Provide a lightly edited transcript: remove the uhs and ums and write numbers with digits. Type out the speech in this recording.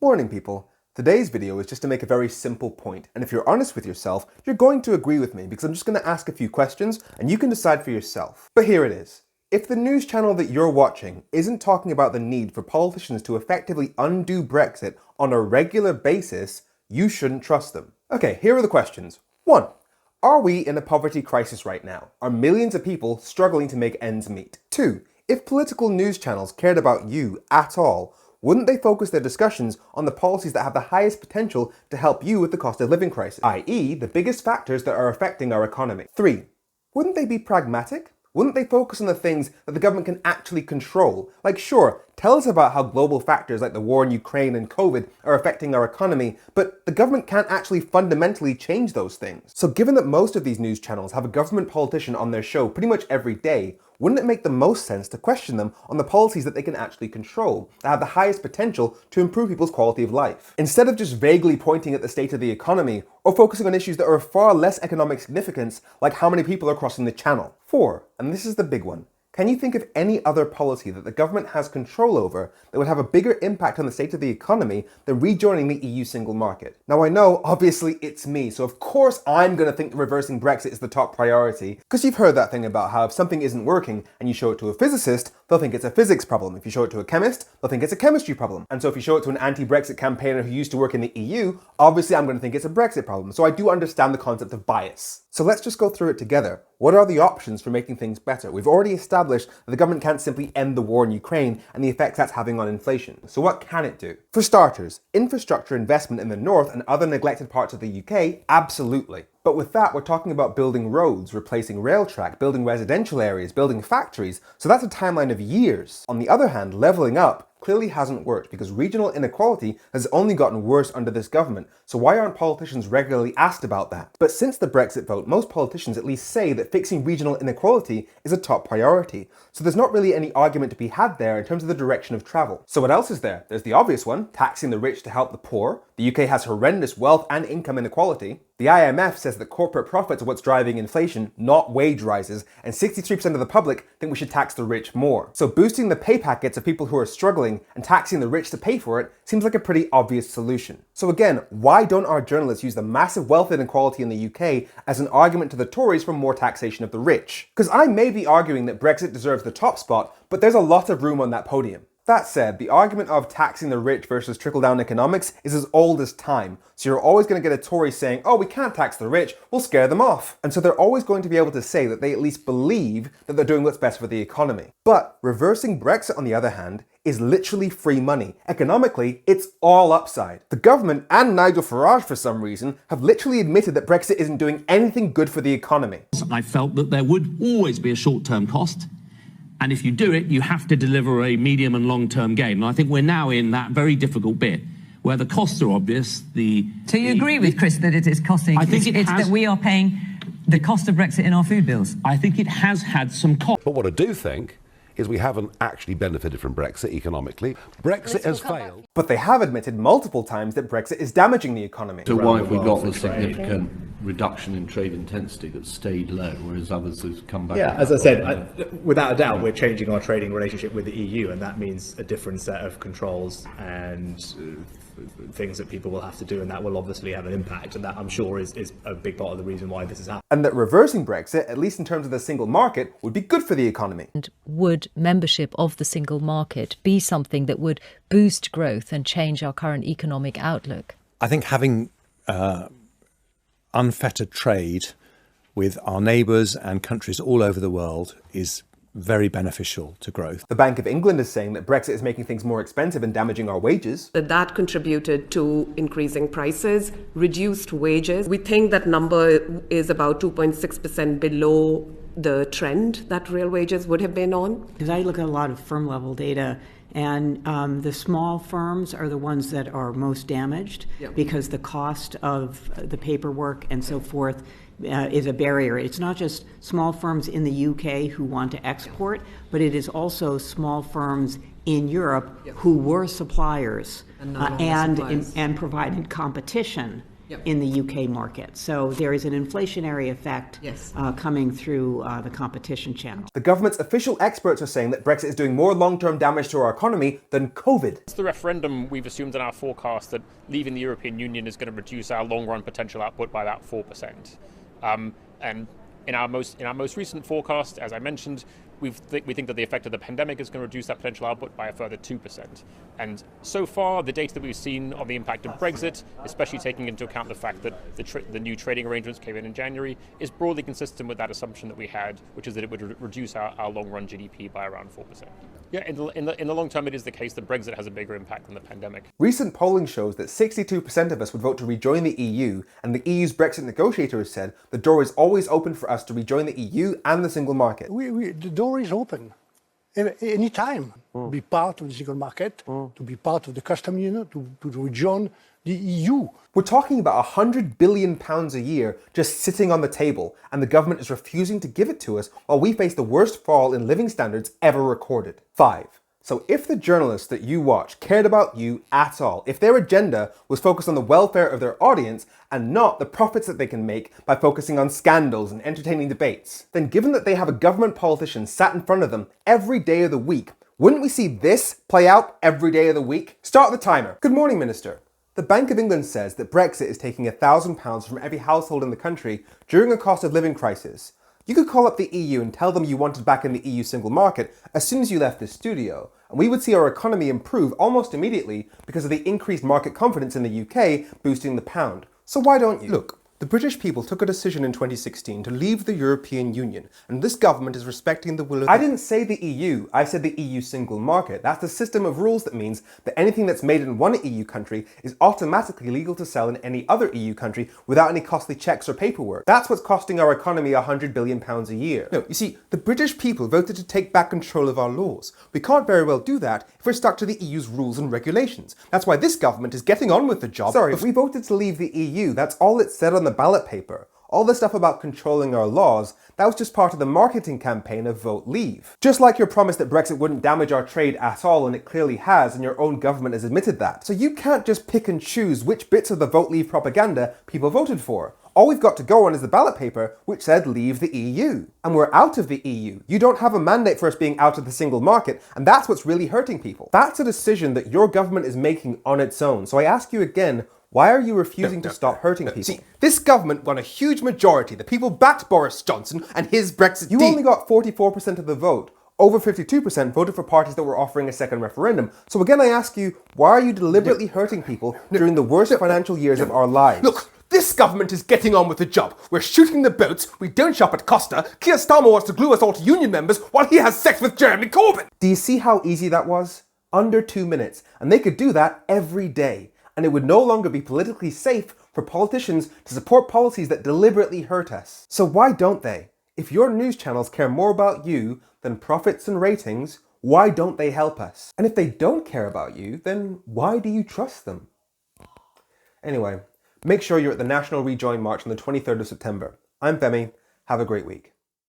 Morning people. Today's video is just to make a very simple point, and if you're honest with yourself, you're going to agree with me because I'm just going to ask a few questions and you can decide for yourself. But here it is. If the news channel that you're watching isn't talking about the need for politicians to effectively undo Brexit on a regular basis, you shouldn't trust them. Okay, here are the questions. 1. Are we in a poverty crisis right now? Are millions of people struggling to make ends meet? 2. If political news channels cared about you at all, wouldn't they focus their discussions on the policies that have the highest potential to help you with the cost of living crisis, i.e. the biggest factors that are affecting our economy? 3. Wouldn't they be pragmatic? Wouldn't they focus on the things that the government can actually control? Like, sure, tell us about how global factors like the war in Ukraine and COVID are affecting our economy, but the government can't actually fundamentally change those things. So given that most of these news channels have a government politician on their show pretty much every day, wouldn't it make the most sense to question them on the policies that they can actually control, that have the highest potential to improve people's quality of life? Instead of just vaguely pointing at the state of the economy, or focusing on issues that are of far less economic significance, like how many people are crossing the channel. 4, and this is the big one. Can you think of any other policy that the government has control over that would have a bigger impact on the state of the economy than rejoining the EU single market? Now I know, obviously it's me, so of course I'm going to think that reversing Brexit is the top priority, because you've heard that thing about how if something isn't working and you show it to a physicist, they'll think it's a physics problem. If you show it to a chemist, they'll think it's a chemistry problem. And so if you show it to an anti-Brexit campaigner who used to work in the EU, obviously I'm going to think it's a Brexit problem. So I do understand the concept of bias. So let's just go through it together. What are the options for making things better? We've already established that the government can't simply end the war in Ukraine and the effects that's having on inflation. So what can it do? For starters, infrastructure investment in the north and other neglected parts of the UK, absolutely. But with that, we're talking about building roads, replacing rail track, building residential areas, building factories. So that's a timeline of years. On the other hand, levelling up clearly hasn't worked because regional inequality has only gotten worse under this government. So why aren't politicians regularly asked about that? But since the Brexit vote, most politicians at least say that fixing regional inequality is a top priority. So there's not really any argument to be had there in terms of the direction of travel. So what else is there? There's the obvious one, taxing the rich to help the poor. The UK has horrendous wealth and income inequality. The IMF says that corporate profits are what's driving inflation, not wage rises, and 63% of the public think we should tax the rich more. So boosting the pay packets of people who are struggling and taxing the rich to pay for it seems like a pretty obvious solution. So again, why don't our journalists use the massive wealth inequality in the UK as an argument to the Tories for more taxation of the rich? Because I may be arguing that Brexit deserves the top spot, but there's a lot of room on that podium. That said, the argument of taxing the rich versus trickle-down economics is as old as time. So you're always going to get a Tory saying, oh, we can't tax the rich, we'll scare them off. And so they're always going to be able to say that they at least believe that they're doing what's best for the economy. But reversing Brexit, on the other hand, is literally free money. Economically, it's all upside. The government and Nigel Farage, for some reason, have literally admitted that Brexit isn't doing anything good for the economy. I felt that there would always be a short-term cost. And if you do it, you have to deliver a medium and long-term gain. And I think we're now in that very difficult bit where the costs are obvious. So you agree with Chris that it is costing? I think it's that we are paying the cost of Brexit in our food bills. I think it has had some cost. But what I do think is we haven't actually benefited from Brexit economically. Brexit has failed. But they have admitted multiple times that Brexit is damaging the economy. So why have we got the significant reduction in trade intensity that stayed low, whereas others have come back? Yeah, as I said, without a doubt, we're changing our trading relationship with the EU, and that means a different set of controls and things that people will have to do, and that will obviously have an impact, and that I'm sure is a big part of the reason why this is happening. And that reversing Brexit, at least in terms of the single market, would be good for the economy. And would membership of the single market be something that would boost growth and change our current economic outlook? I think having unfettered trade with our neighbours and countries all over the world is very beneficial to growth. The Bank of England is saying that Brexit is making things more expensive and damaging our wages. That contributed to increasing prices, reduced wages. We think that number is about 2.6% below the trend that real wages would have been on. Because I look at a lot of firm level data, and the small firms are the ones that are most damaged because the cost of the paperwork and so forth is a barrier. It's not just small firms in the UK who want to export, but it is also small firms in Europe who were suppliers and provided competition in the UK market. So there is an inflationary effect coming through the competition channel. The government's official experts are saying that Brexit is doing more long-term damage to our economy than COVID. It's the referendum, we've assumed in our forecast that leaving the European Union is going to reduce our long-run potential output by about 4%. And in our most recent forecast, as I mentioned, we think that the effect of the pandemic is going to reduce that potential output by a further 2%. And so far, the data that we've seen of the impact of Brexit, especially taking into account the fact that the new trading arrangements came in January, is broadly consistent with that assumption that we had, which is that it would reduce our long-run GDP by around 4%. Yeah, in the long term, it is the case that Brexit has a bigger impact than the pandemic. Recent polling shows that 62% of us would vote to rejoin the EU, and the EU's Brexit negotiators said the door is always open for us to rejoin the EU and the single market. The door is open any time to be part of the single market, to be part of the customs union, to rejoin the EU. We're talking about £100 billion a year just sitting on the table, and the government is refusing to give it to us while we face the worst fall in living standards ever recorded. 5. So if the journalists that you watch cared about you at all, if their agenda was focused on the welfare of their audience and not the profits that they can make by focusing on scandals and entertaining debates, then given that they have a government politician sat in front of them every day of the week, wouldn't we see this play out every day of the week? Start the timer. Good morning, Minister. The Bank of England says that Brexit is taking £1,000 from every household in the country during a cost of living crisis. You could call up the EU and tell them you wanted back in the EU single market as soon as you left this studio, and we would see our economy improve almost immediately because of the increased market confidence in the UK boosting the pound. So why don't you? Look, the British people took a decision in 2016 to leave the European Union, and this government is respecting the will of I didn't say the EU, I said the EU single market. That's the system of rules that means that anything that's made in one EU country is automatically legal to sell in any other EU country without any costly checks or paperwork. That's what's costing our economy £100 billion a year. No, you see, the British people voted to take back control of our laws. We can't very well do that if we're stuck to the EU's rules and regulations. That's why this government is getting on with the job. Sorry, if we voted to leave the EU, that's all it said on the ballot paper. All the stuff about controlling our laws, that was just part of the marketing campaign of Vote Leave. Just like your promise that Brexit wouldn't damage our trade at all, and it clearly has, and your own government has admitted that. So you can't just pick and choose which bits of the Vote Leave propaganda people voted for. All we've got to go on is the ballot paper, which said leave the EU. And we're out of the EU. You don't have a mandate for us being out of the single market, and that's what's really hurting people. That's a decision that your government is making on its own. So I ask you again, why are you refusing to stop hurting people? See, this government won a huge majority. The people backed Boris Johnson and his Brexit deal. You only got 44% of the vote. Over 52% voted for parties that were offering a second referendum. So again, I ask you, why are you deliberately hurting people during the worst financial years of our lives? Look, this government is getting on with the job. We're shooting the boats, we don't shop at Costa, Keir Starmer wants to glue us all to union members while he has sex with Jeremy Corbyn. Do you see how easy that was? Under 2 minutes. And they could do that every day. And it would no longer be politically safe for politicians to support policies that deliberately hurt us. So why don't they? If your news channels care more about you than profits and ratings, why don't they help us? And if they don't care about you, then why do you trust them? Anyway, make sure you're at the National Rejoin March on the 23rd of September. I'm Femi. Have a great week.